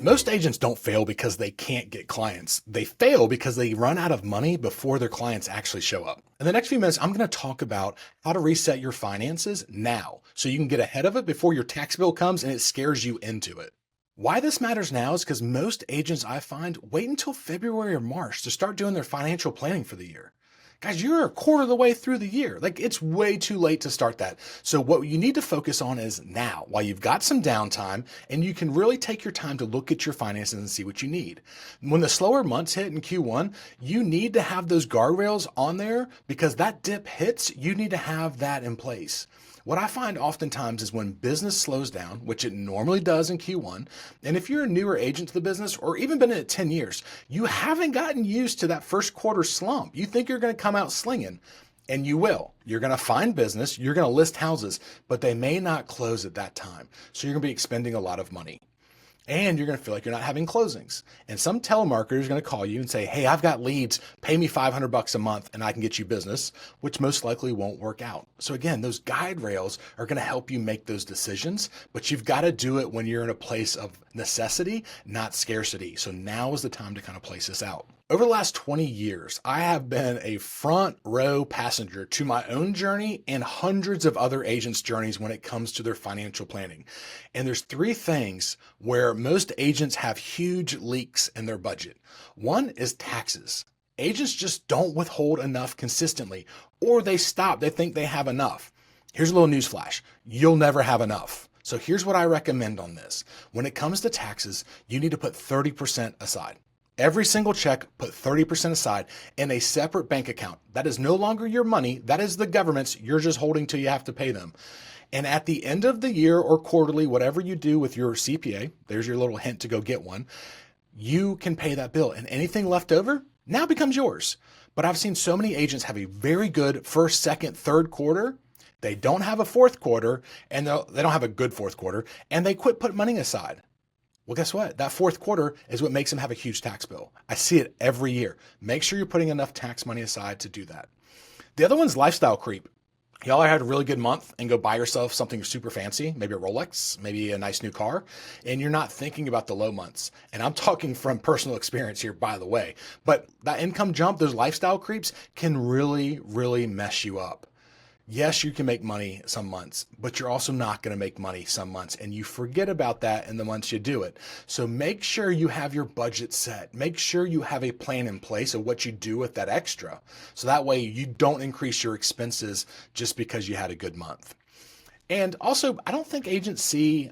Most agents don't fail because they can't get clients. They fail because they run out of money before their clients actually show up. In the next few minutes, I'm going to talk about how to reset your finances now so you can get ahead of it before your tax bill comes and it scares you into it. Why this matters now is because most agents I find wait until February or March to start doing their financial planning for the year. Guys, you're a quarter of the way through the year. Like, it's way too late to start that. So what you need to focus on is now, while you've got some downtime and you can really take your time to look at your finances and see what you need. When the slower months hit in Q1, you need to have those guardrails on there because that dip hits, you need to have that in place. What I find oftentimes is when business slows down, which it normally does in Q1, and if you're a newer agent to the business or even been in it 10 years, you haven't gotten used to that first quarter slump. You think you're going to come out slinging, and you will. You're going to find business, you're going to list houses, but they may not close at that time. So you're going to be expending a lot of money. And you're going to feel like you're not having closings. And some telemarketer is going to call you and say, hey, I've got leads, pay me $500 a month and I can get you business, which most likely won't work out. So again, those guide rails are going to help you make those decisions, but you've got to do it when you're in a place of necessity, not scarcity. So now is the time to kind of place this out. Over the last 20 years, I have been a front row passenger to my own journey and hundreds of other agents' journeys when it comes to their financial planning. And there's three things where most agents have huge leaks in their budget. One is taxes. Agents just don't withhold enough consistently, or they stop. They think they have enough. Here's a little news flash. You'll never have enough. So here's what I recommend on this. When it comes to taxes, you need to put 30% aside. Every single check, put 30% aside in a separate bank account. That is no longer your money. That is the government's. You're just holding till you have to pay them. And at the end of the year or quarterly, whatever you do with your CPA, there's your little hint to go get one, you can pay that bill. And anything left over now becomes yours. But I've seen so many agents have a very good first, second, third quarter. They don't have a fourth quarter, and they don't have a good fourth quarter, and they quit putting money aside. Well, guess what? That fourth quarter is what makes them have a huge tax bill. I see it every year. Make sure you're putting enough tax money aside to do that. The other one's lifestyle creep. Y'all had a really good month and go buy yourself something super fancy, maybe a Rolex, maybe a nice new car, and you're not thinking about the low months. And I'm talking from personal experience here, by the way. But that income jump, those lifestyle creeps can really, really mess you up. Yes, you can make money some months, but you're also not going to make money some months, and you forget about that in the months you do it. So make sure you have your budget set. Make sure you have a plan in place of what you do with that extra. So that way you don't increase your expenses just because you had a good month. And also, I don't think agents see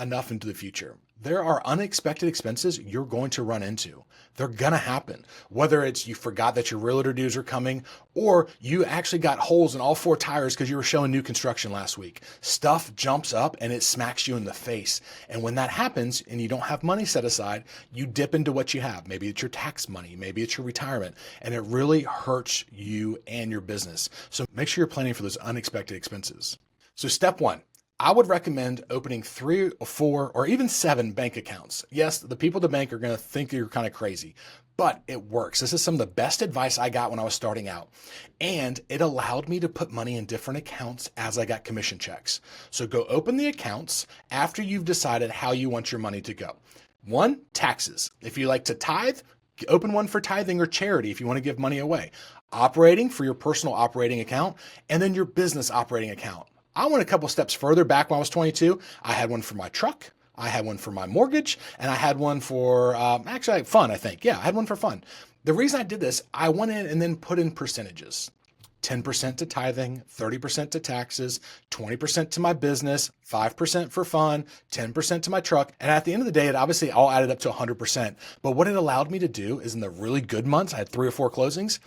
enough into the future. There are unexpected expenses you're going to run into. They're going to happen. Whether it's you forgot that your realtor dues are coming, or you actually got holes in all four tires because you were showing new construction last week. Stuff jumps up and it smacks you in the face. And when that happens and you don't have money set aside, you dip into what you have. Maybe it's your tax money, maybe it's your retirement, and it really hurts you and your business. So make sure you're planning for those unexpected expenses. So step one, I would recommend opening 3 or 4 or even 7 bank accounts. Yes, the people at the bank are going to think you're kind of crazy, but it works. This is some of the best advice I got when I was starting out. And it allowed me to put money in different accounts as I got commission checks. So go open the accounts after you've decided how you want your money to go. 1, taxes. If you like to tithe, open one for tithing or charity if you want to give money away. Operating for your personal operating account, and then your business operating account. I went a couple steps further. Back when I was 22, I had one for my truck, I had one for my mortgage, and I had one for actually fun, I think. Yeah, I had one for fun. The reason I did this, I went in and then put in percentages. 10% to tithing, 30% to taxes, 20% to my business, 5% for fun, 10% to my truck. And at the end of the day, it obviously all added up to 100%. But what it allowed me to do is in the really good months, I had 3 or 4 closings.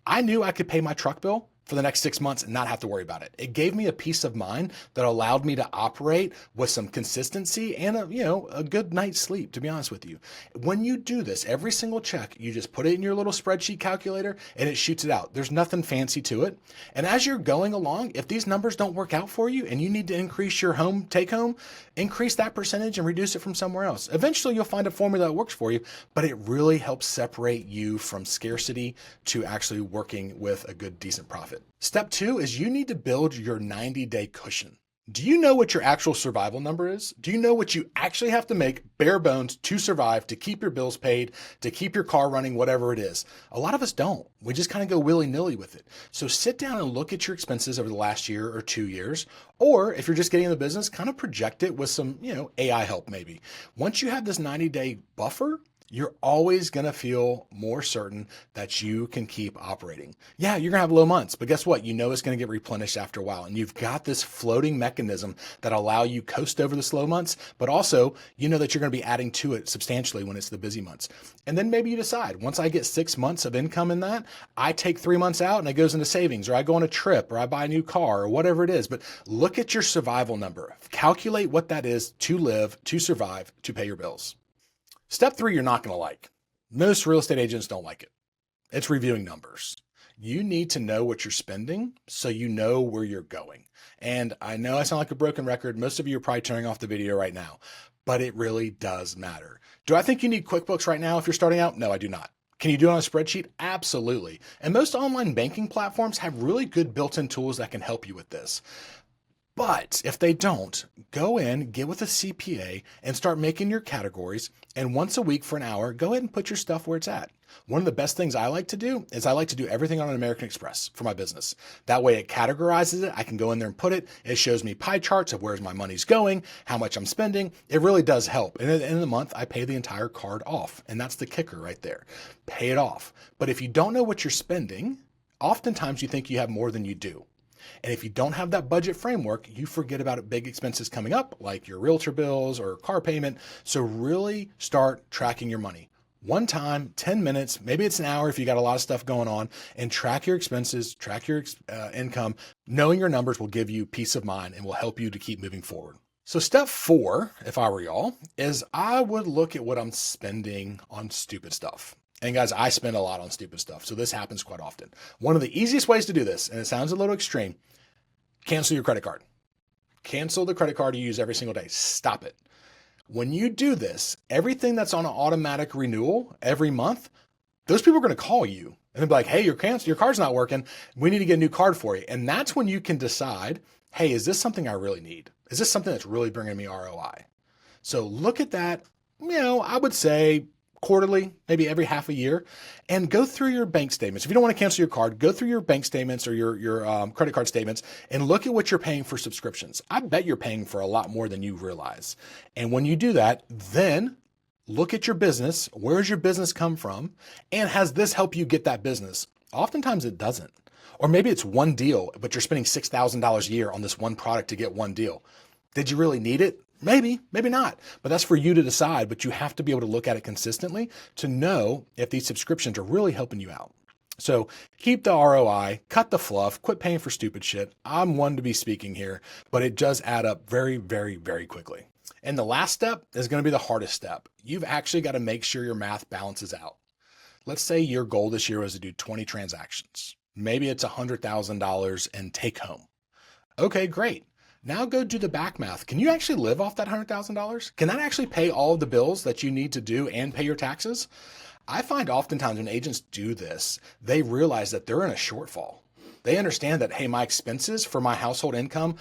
I knew I could pay my truck bill for the next 6 months and not have to worry about it. It gave me a peace of mind that allowed me to operate with some consistency and a good night's sleep, to be honest with you. When you do this, every single check, you just put it in your little spreadsheet calculator and it shoots it out. There's nothing fancy to it. And as you're going along, if these numbers don't work out for you and you need to increase your take home, increase that percentage and reduce it from somewhere else. Eventually you'll find a formula that works for you, but it really helps separate you from scarcity to actually working with a good, decent profit. Step 2 is you need to build your 90-day cushion. Do you know what your actual survival number is? Do you know what you actually have to make bare bones to survive, to keep your bills paid, to keep your car running, whatever it is? A lot of us don't. We just kind of go willy-nilly with it. So sit down and look at your expenses over the last year or 2 years, or if you're just getting in the business, kind of project it with some, AI help maybe. Once you have this 90-day buffer, you're always going to feel more certain that you can keep operating. Yeah, you're going to have low months, but guess what? You know it's going to get replenished after a while. And you've got this floating mechanism that allow you coast over the slow months, but also you know that you're going to be adding to it substantially when it's the busy months. And then maybe you decide, once I get 6 months of income in that, I take 3 months out and it goes into savings, or I go on a trip, or I buy a new car, or whatever it is. But look at your survival number. Calculate what that is to live, to survive, to pay your bills. Step 3, you're not going to like. Most real estate agents don't like it. It's reviewing numbers. You need to know what you're spending so you know where you're going. And I know I sound like a broken record. Most of you are probably turning off the video right now, but it really does matter. Do I think you need QuickBooks right now if you're starting out? No, I do not. Can you do it on a spreadsheet? Absolutely. And most online banking platforms have really good built-in tools that can help you with this. But if they don't, go in, get with a CPA and start making your categories. And once a week for an hour, go ahead and put your stuff where it's at. One of the best things I like to do is I like to do everything on an American Express for my business. That way it categorizes it. I can go in there and put it. It shows me pie charts of where my money's going, how much I'm spending. It really does help. And at the end of the month, I pay the entire card off. And that's the kicker right there. Pay it off. But if you don't know what you're spending, oftentimes you think you have more than you do. And if you don't have that budget framework, you forget about big expenses coming up, like your realtor bills or car payment. So really start tracking your money. One time, 10 minutes, maybe it's an hour if you got a lot of stuff going on, and track your expenses, track your income. Knowing your numbers will give you peace of mind and will help you to keep moving forward. So step 4, if I were y'all, is I would look at what I'm spending on stupid stuff. And guys, I spend a lot on stupid stuff, so this happens quite often. One of the easiest ways to do this, and it sounds a little extreme, cancel your credit card. Cancel the credit card you use every single day. Stop it. When you do this, everything that's on an automatic renewal every month, those people are going to call you and they'll be like, hey, your card's not working. We need to get a new card for you. And that's when you can decide, hey, is this something I really need? Is this something that's really bringing me ROI? So look at that, I would say quarterly, maybe every half a year, and go through your bank statements. If you don't want to cancel your card, go through your bank statements or your credit card statements and look at what you're paying for subscriptions. I bet you're paying for a lot more than you realize. And when you do that, then look at your business. Where does your business come from? And has this helped you get that business? Oftentimes it doesn't. Or maybe it's one deal, but you're spending $6,000 a year on this one product to get one deal. Did you really need it? Maybe, maybe not, but that's for you to decide. But you have to be able to look at it consistently to know if these subscriptions are really helping you out. So keep the ROI, cut the fluff, quit paying for stupid shit. I'm one to be speaking here, but it does add up very, very, very quickly. And the last step is going to be the hardest step. You've actually got to make sure your math balances out. Let's say your goal this year was to do 20 transactions. Maybe it's $100,000 and take home. Okay, great. Now go do the back math. Can you actually live off that $100,000? Can that actually pay all of the bills that you need to do and pay your taxes? I find oftentimes when agents do this, they realize that they're in a shortfall. They understand that, hey, my expenses for my household income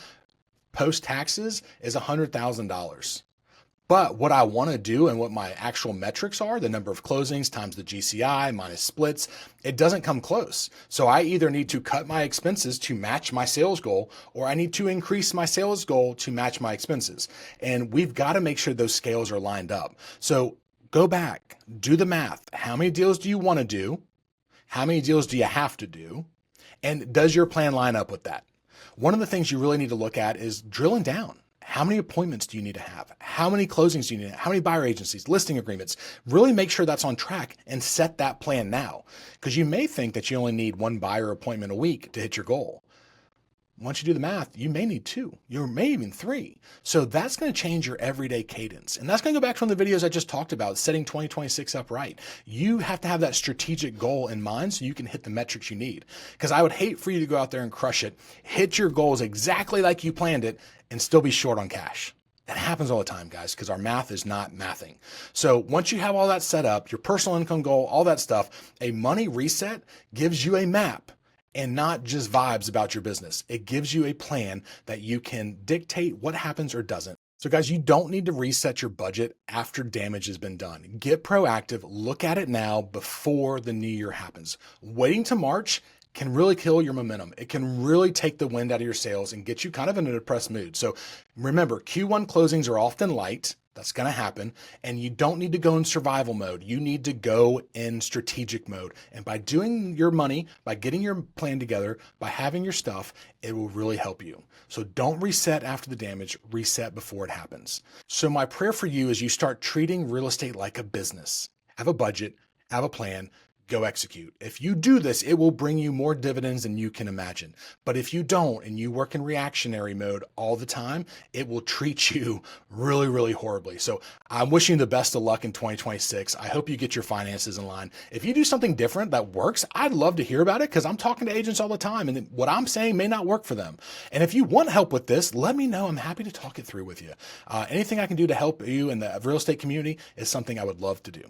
post taxes is $100,000. But what I want to do and what my actual metrics are, the number of closings times the GCI minus splits, it doesn't come close. So I either need to cut my expenses to match my sales goal, or I need to increase my sales goal to match my expenses. And we've got to make sure those scales are lined up. So go back, do the math. How many deals do you want to do? How many deals do you have to do? And does your plan line up with that? One of the things you really need to look at is drilling down. How many appointments do you need to have? How many closings do you need? How many buyer agencies, listing agreements? Really make sure that's on track and set that plan now, because you may think that you only need one buyer appointment a week to hit your goal. Once you do the math, you may need 2, you may even 3. So that's going to change your everyday cadence. And that's going to go back from the videos I just talked about, setting 2026 up right. You have to have that strategic goal in mind so you can hit the metrics you need. Because I would hate for you to go out there and crush it, hit your goals exactly like you planned it, and still be short on cash. That happens all the time, guys, because our math is not mathing. So once you have all that set up, your personal income goal, all that stuff, a money reset gives you a map. and not just vibes about your business. It gives you a plan that you can dictate what happens or doesn't. So guys, you don't need to reset your budget after damage has been done. Get proactive, look at it now before the new year happens. Waiting to March can really kill your momentum. It can really take the wind out of your sails and get you kind of in a depressed mood. So remember, Q1 closings are often light. That's going to happen. And you don't need to go in survival mode. You need to go in strategic mode. And by doing your money, by getting your plan together, by having your stuff, it will really help you. So don't reset after the damage, reset before it happens. So my prayer for you is you start treating real estate like a business. Have a budget, have a plan, go execute. If you do this, it will bring you more dividends than you can imagine. But if you don't and you work in reactionary mode all the time, it will treat you really, really horribly. So I'm wishing you the best of luck in 2026. I hope you get your finances in line. If you do something different that works, I'd love to hear about it because I'm talking to agents all the time and what I'm saying may not work for them. And if you want help with this, let me know. I'm happy to talk it through with you. Anything I can do to help you in the real estate community is something I would love to do.